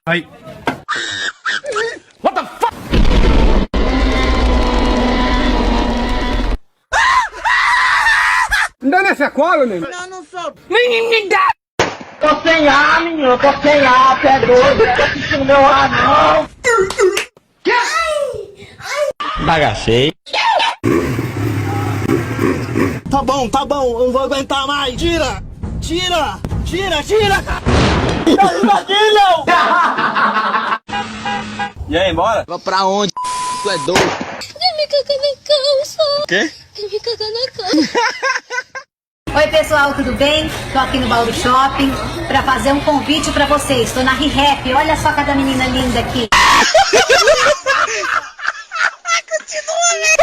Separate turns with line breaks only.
Ai. What the fuck? Não dá nessa cola, né?
Não, não sou.
Me dá!
Tô sem ar, menino, tô sem ar, tu é doido, tô sentindo meu ar, não.
Bagacei.
Tá bom, eu não vou aguentar mais. Tira, cara. Tá aqui, não.
E aí, bora?
Vai pra onde? Tu é doido.
Quer me cagar na calça?
O quê?
Quer me cagar na calça?
Oi pessoal, tudo bem? Tô aqui no Bauru Shopping pra fazer um convite pra vocês. Tô na ReHap, olha só cada menina linda aqui.
Continua, né?